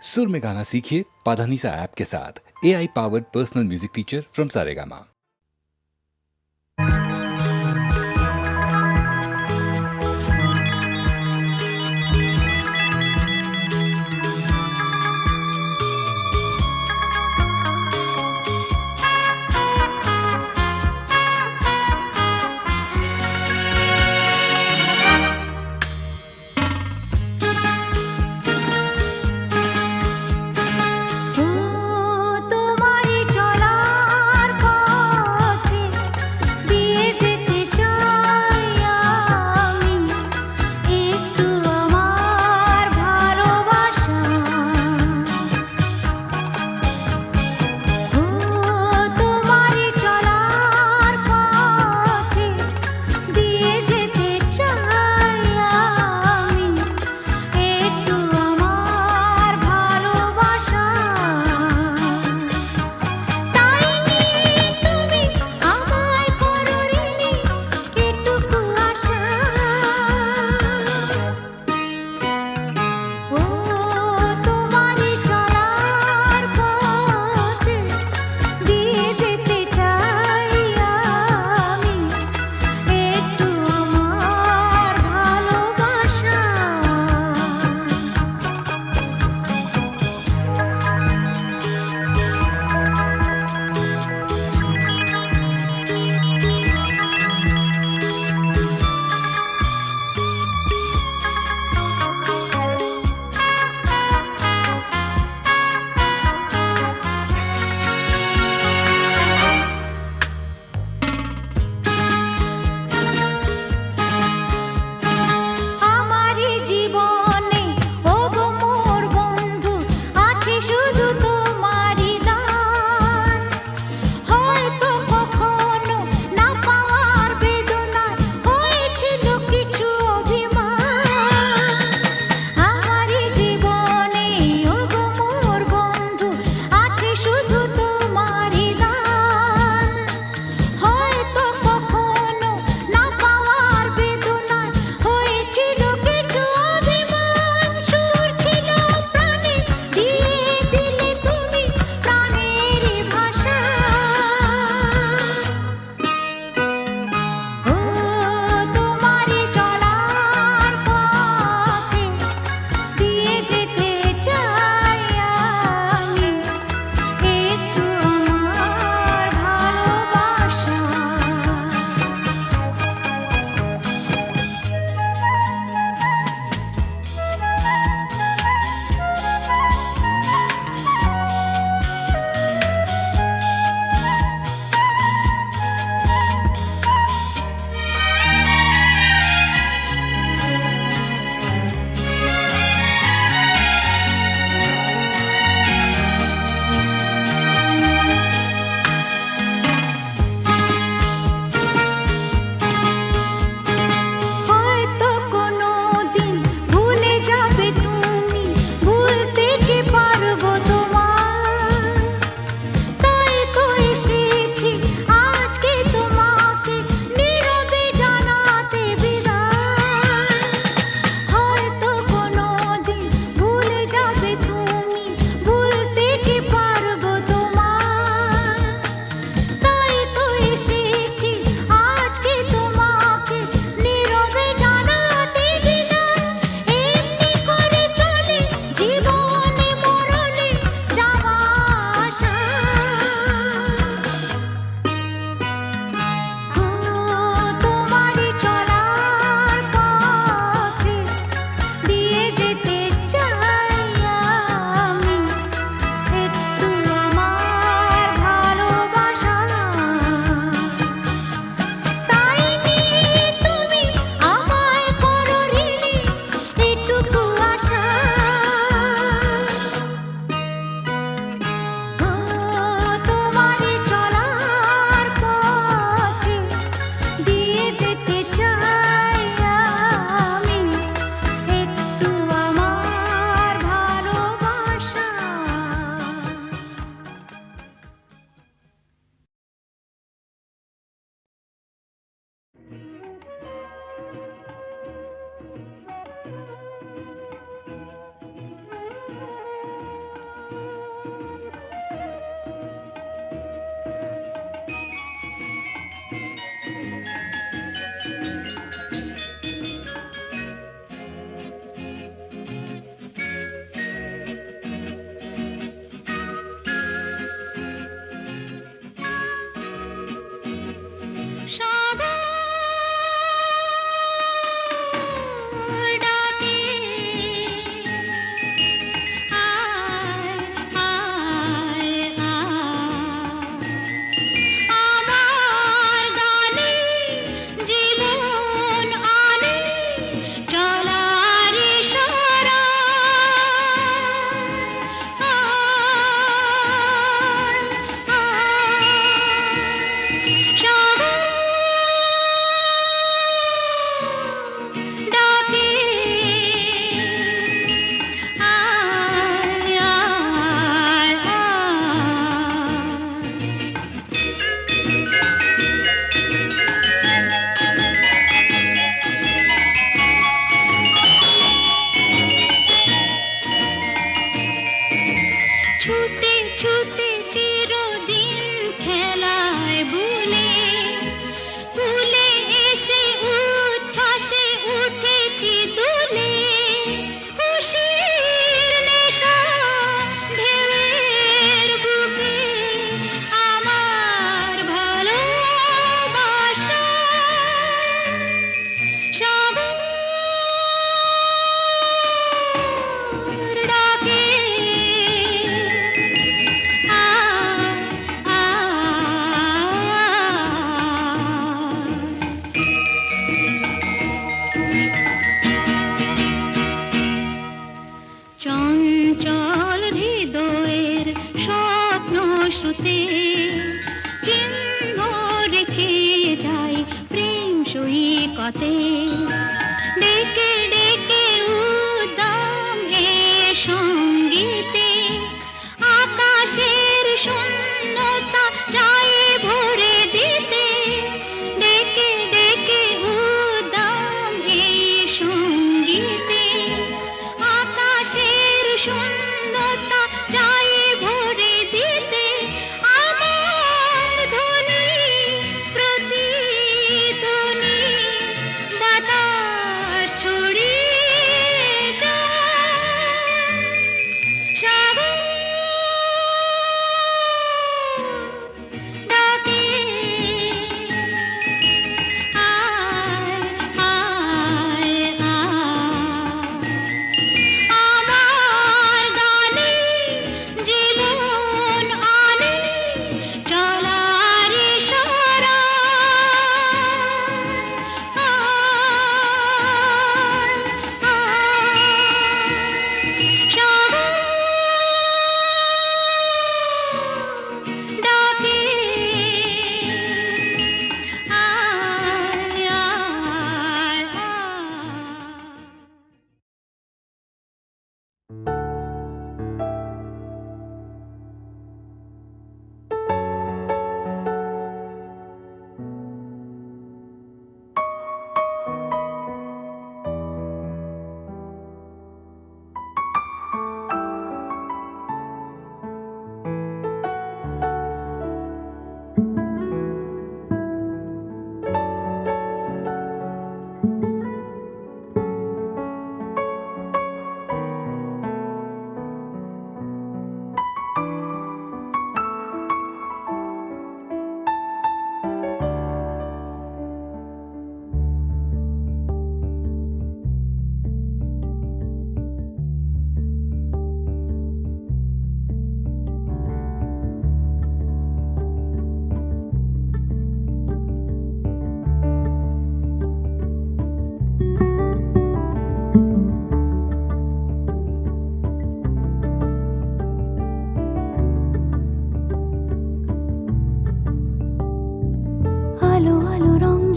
सुर में गाना सीखिए पाधानीसा ऐप के साथ। AI powered personal music teacher from Saregama. তোমারি চলার পথ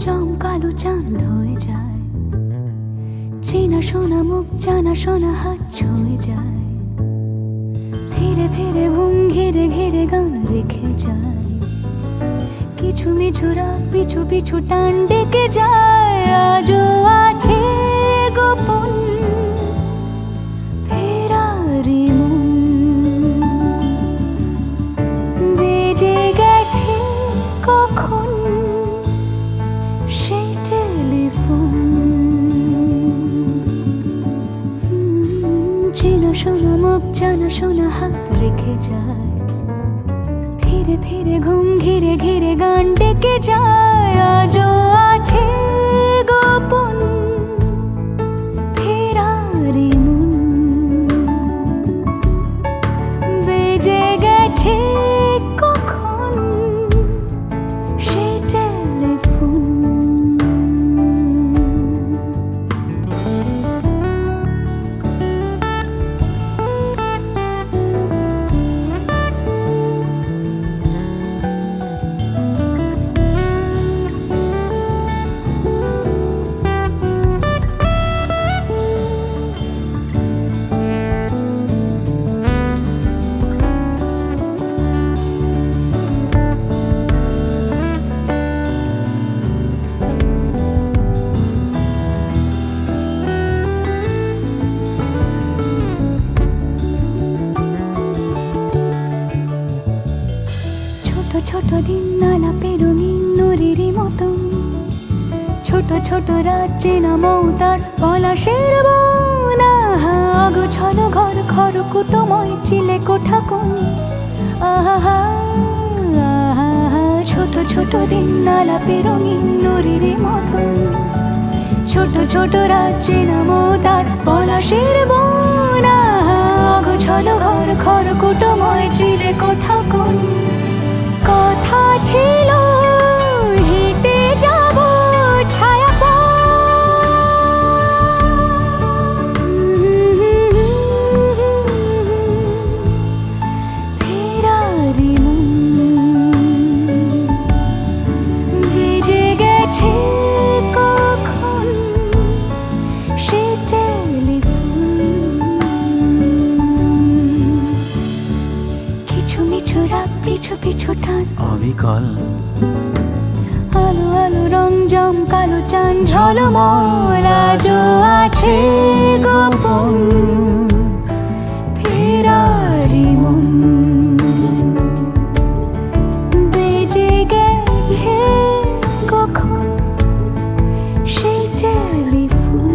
রংজম কালো চাঁদ হয়ে যায়, চেনা শোনা মুখ জানা শোনা হাত ছুঁয়ে যায়, ফিরে ফিরে ঘুম ঘিরে ঘিরে গান রেখে যায়, কিছু মিছু রাত পিছু পিছু টান ডেকে যায়। আজও আছে গোপন ফেরারি মন, বেজে গেছে কখন সেই টেলিফোন। চেনা শোনা মুখ জানা শোনা হাত রেখে যায়, ফিরে ফিরে ঘুম ঘিরে ঘিরে গান ডেকে যায়। আজও আছে গোপন ফেরারি মন, বেজে গেছে কখন সেই টেলিফোন। ছোট দিন আলাপে রঙিন নুরির মতন, ছোট ছোট রাত চেনা মৌতার পলাশের বন। অগোছল ঘর খড়কুটোময় চিলে কোঠা কোন, আহা ছোট ছোট দিন আলাপে রঙিন নুরির মতন, ছোট ছোট রাত চেনা মৌতার পলাশের বন। অগোছল ঘর খড়কুটোময় চিলে কোঠা কোন, কথা ছিল হেঁটে যাব ছায়া ফেরারি মন, ভেজে গেছে কখন সে টেলিফোন। কিছু মিছু রাত পিছু পিছু টান অবিকল, আলো আলো রংজম কালো চাঁদ ঝলমল। আজও আছে গোপন ফেরারি মন, বেজে গেছে কখন সেই টেলিফোন।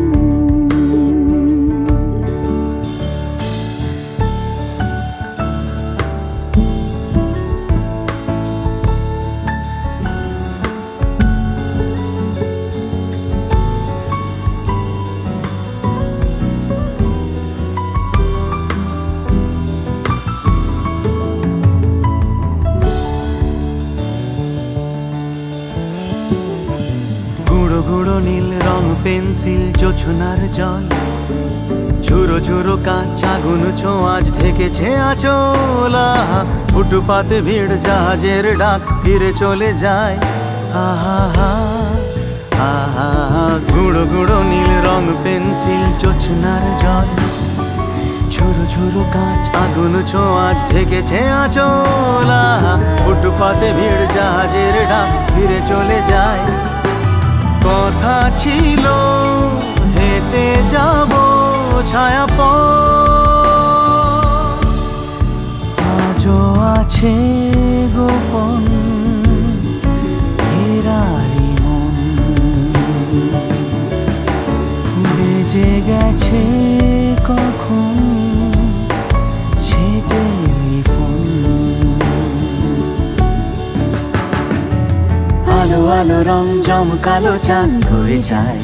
গুঁড়ো গুঁড়ো নীল রং পেন্সিল জোছনার জল, ঝুরো ঝুরো কাঁচ আগুন ছোঁয়াজ ঢেকেছে আঁচলা। ফুটপাতে ভিড় জাহাজের ডাক ফিরে চলে যায়, আহা হা আহা। গুঁড়ো গুঁড়ো নীল রং পেন্সিল জোছনার জল, ঝুরো ঝুরো কাঁচ আগুন ছোঁয়াজ ঢেকেছে আঁচলা। ফুটপাতে ভিড় জাহাজের ডাক ফিরে চলে যায়, কথা ছিল হেঁটে যাব ছায়া আজও আছে গোপন ফেরারি মন, বেজে গেছে কখন সে টেলিফোন। আলো আলো রংজম কালো চাঁদ হয়ে যায়,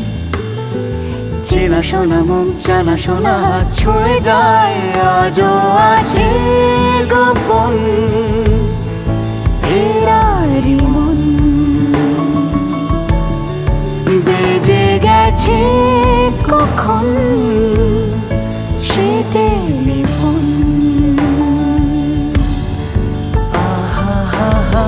চেনা শোনা মুখ জানা শোনা হাত ছুঁয়ে যায়। আজও আছে গোপন ফেরারি মন, বেজে গেছে কখন সে টেলিফোন। আহা হা হা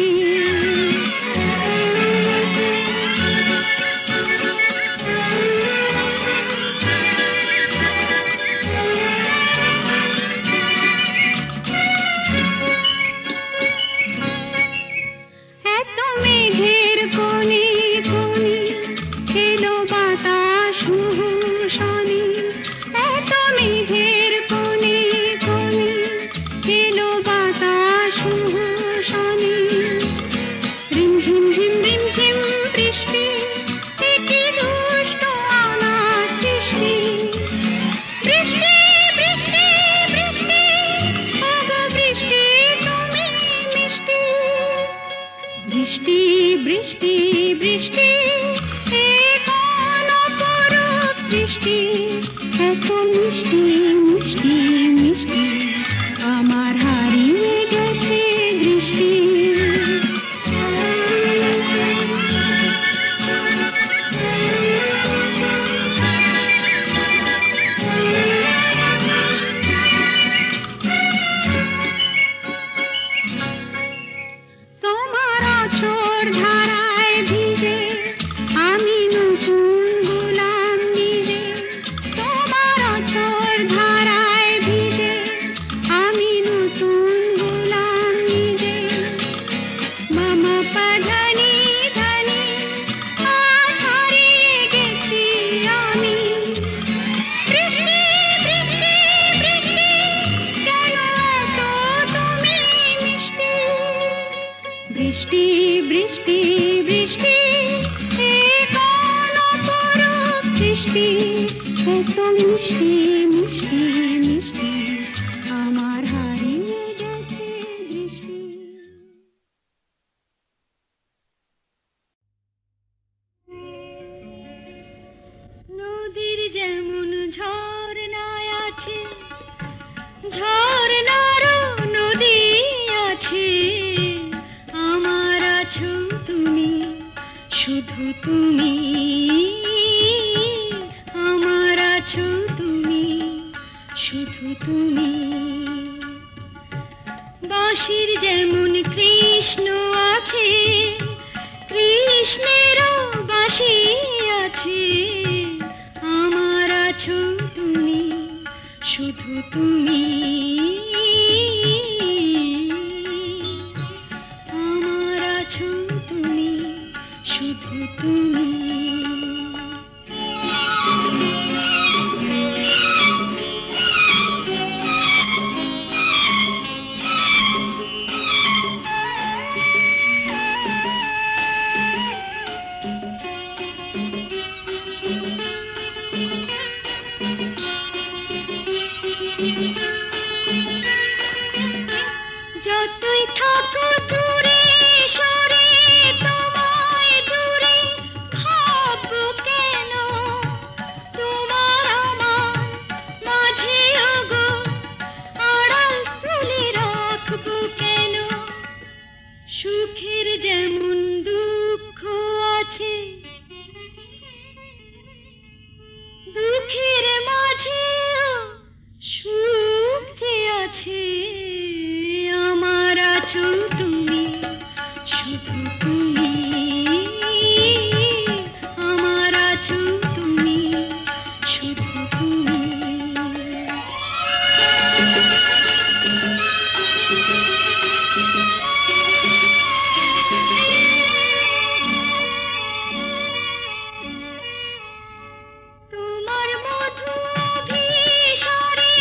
বৃষ্টি বৃষ্টি এ কোন অপরূপ সৃষ্টি এত মিষ্টি মিষ্টি মিষ্টি আমার হারিয়ে গেছে দৃষ্টি। নদীর যেমন ঝর্ণায় আছে ঝর্ণারও নদী আছে, আমার আছো তুমি শুধু তুমি, আমার আছো তুমি শুধু তুমি। বাঁশির যেমন কৃষ্ণ আছে কৃষ্ণেরও বাঁশি আছে, আমার আছো তুমি শুধু তুমি, আমার আছো তুমি শুধু তুমি। যতই থাকো দূরে সরে তোমায় দূরে ভাববো কেন, তোমার আমার মাঝে ওগো আড়াল তুলে রাখবো কেন। সুখের যেমন দুঃখ আছে দুঃখের মাঝেও সুখ যে আছে, আমার আছো তুমি শুধু তুমি, আমার আছো তুমি শুধু তুমি। তোমার মধু অভিসারে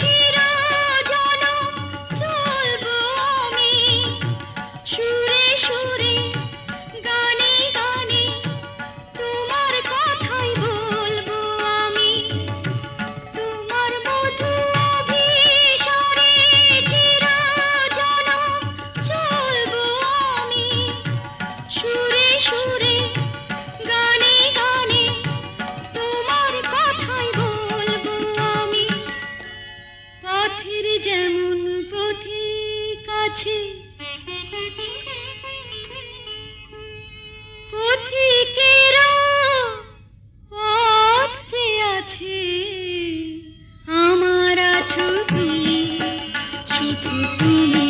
চিরজনম চলবো আমি, সুরে সুরে গানে গানে তোমার কথাই বলবো আমি। তোমার মধু অভিসারে চিরজনম চলবো আমি, সুরে সুরে গানে গানে তোমার কথাই বলবো আমি। পথের যেমন পথিক আছে পথিকেরও পথ যে আছে, আমার আছো তুমি শুধু তুমি,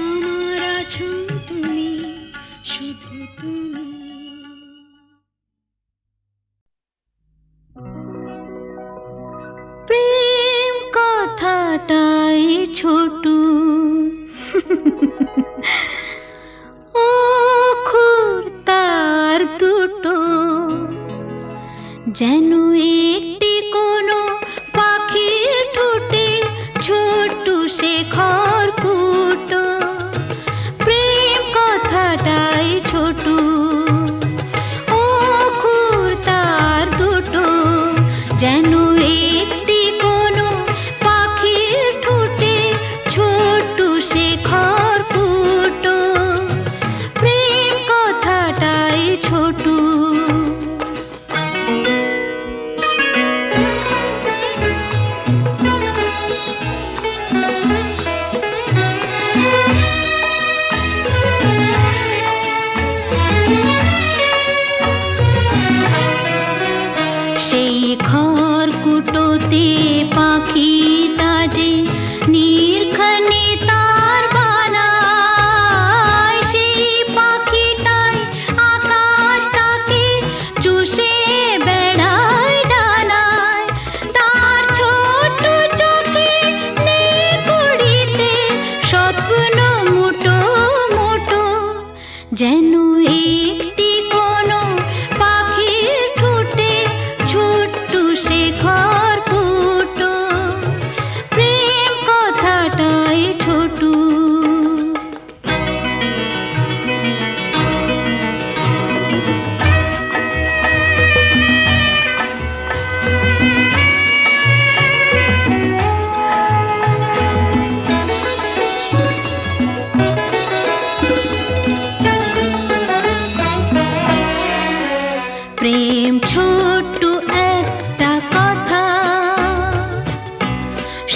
আমার আছো তুমি শুধু তুমি। প্রেম কথাটাই ছোট অক্ষর তার দুটো, যেন একটি কোনো পাখির ঠোঁটে ছোট সে খড়কুটো। প্রেম কথাটাই ছোট অক্ষর তার দুটো, যেন একটি কোনো পাখির ঠোঁটে ছোট সে খড়কুটো। প্রেম কথাটাই ছোট।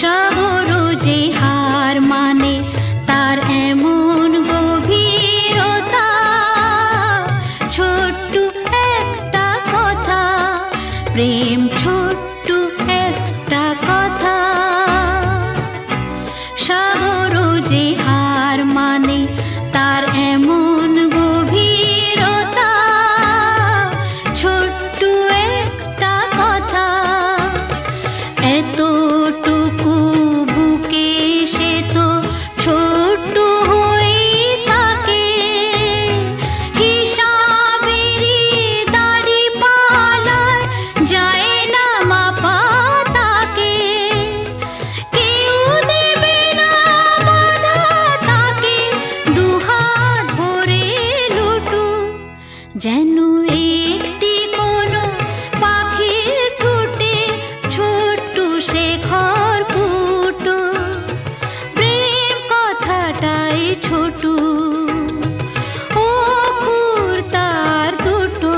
সাগর যে হার মানে তার এমন গভীরতা, ছোট্ট একটা কথা, প্রেম ছোট্ট একটা কথা। সাগর যে হার মানে তার এমন গভীরতা, ছোট্ট একটা কথা। এতটুকু বুকে সে তো ছোট্ট হয়ে থাকে, হিসাবেরই দাড়ি পালায় যায় না মাপা তাকে। কেউ দেবে না বাধা তাকে, দুহাত ভরে লুটু, যেন একটি কোনো পাখির ঠোঁটে ছোট্ট শেখর ফুটো। প্রেম কথাটাই ছোট, অক্ষর তার দুটো,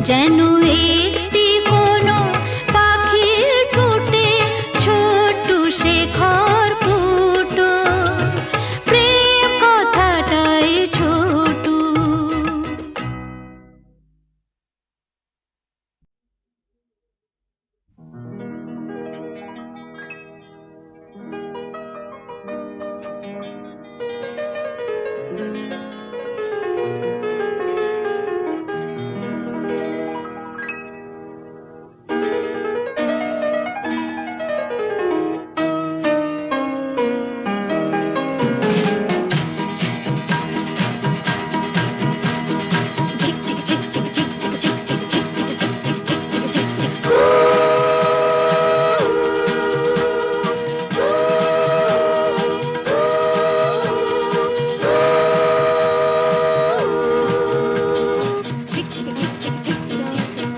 যেন একটি কোনো পাখির ঠোঁটে ছোট্ট শেখর ফুটো। প্রেম কথাটাই ছোট।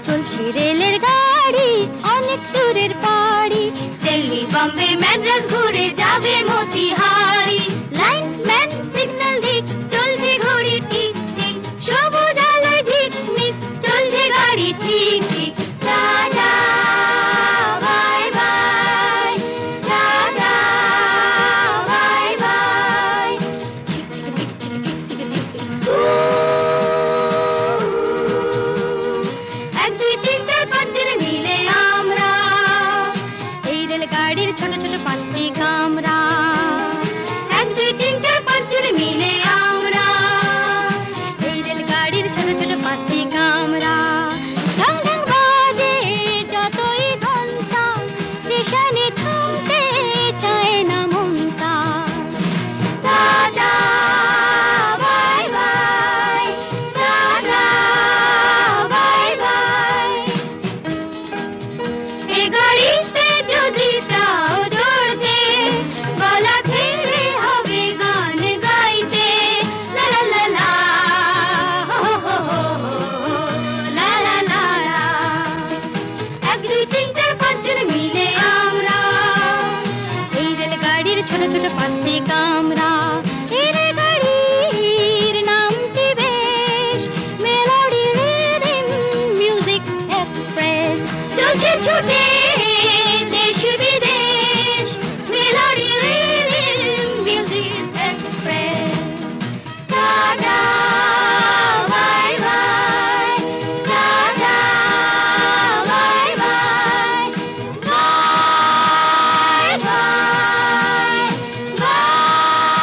চলছে রেলের গাড়ি অনেক দূরের পাড়ি, দিল্লি বম্বে ম্যাড্রাস ঘুরে যাবে মতিহারি। লাইনম্যান সিগন্যাল দিক, চলছে ঘড়ি ঠিক ঠিক, সবুজ আলোয় ঝিকমিক, চলছে গাড়ি ঠিক ঠিক। Tata bye bye, tata bye by. এক দুই তিন চার পাঁচ জনে মিলে আমরা এই রেলগাড়ির ছোট ছোট পাঁচটি কামরা। এক দুই তিন চার পাঁচ জনে মিলে আমরা এই রেলগাড়ির ছোট ছোট পাঁচটি কামরা। ঢং ঢং বাজে যতই ঘন্টা, স্টেশনে থামতে চায় না মনটা। Tata bye bye, tata bye bye. এ গাড়িতে যদি চাও চড়তে, গলা ছেড়ে হবে গান গাইতে। লা লা লা লা, হো হো হো হো, লা লা লা লা। এক দুই তিন চার পাঁচ জন মিলে আমরা এই রেলগাড়ির ছোট ছোট পাঁচটি কামরা। এই রেলগাড়ির নামটি বেশ মেলোডি রিদম মিউজিক এক্সপ্রেস। চলছে ছুটে দেশ বিদেশ, melody rhythm music express. Tata bye bye, tata bye by, bye bye, bye bye, bye bye.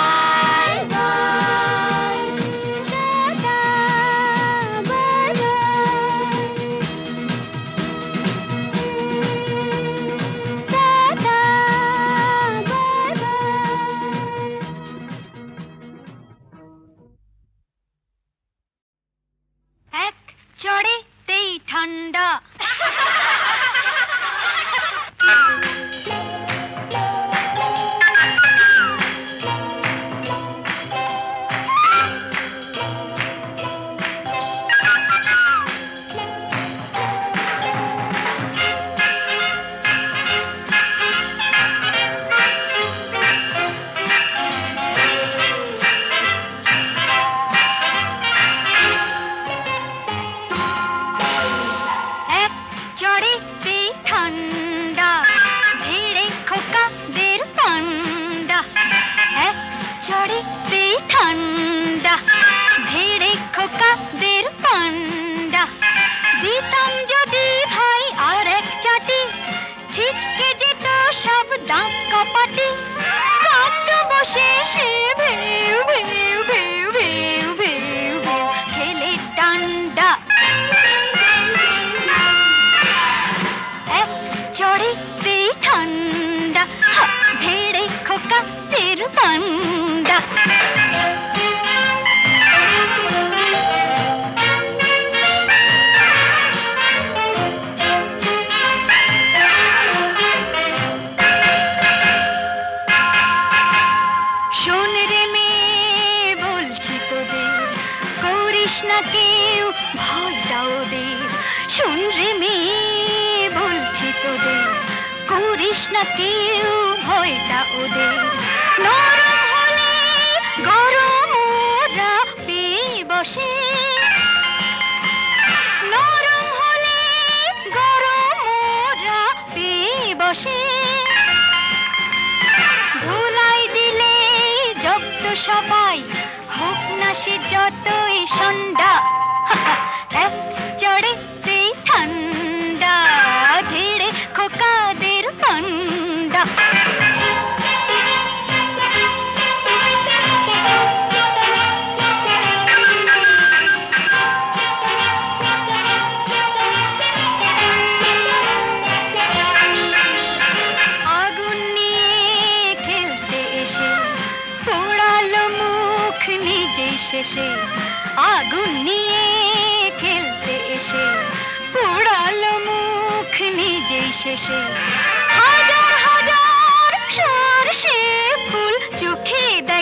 শেষে ভেউ ভেউ ভেউ ভেউ ভেউ ভেউ খেলে ডান্ডা এক চড়েতে ঠান্ডা ভেড়ে খোকা তের পান্ডা শোন রে মেয়ে বলছি তোদের করিস না কেউ ভয়টা ওদের শোন রে মেয়ে বলছি তোদের করিস না কেউ ভয়টা ওদের নরম হলে গরম ওরা পেয়ে বসে নরম হলে গরম ওরা পেয়ে বসে ধুলাই দিলে জব্দ সবাই হোক না সে যতই সন্ধ্যা এক চড়েতে ঠান্ডা ধীরে খোকাদের পান্ডা আগুন নিয়ে খেলতে এসে পোড়ালো মুখ নিজেই শেষে আগুন নিয়ে খেলতে এসে পোড়ালো মুখ নিজেই শেষে হাজার হাজার সরষে ফুল চোখে দেয়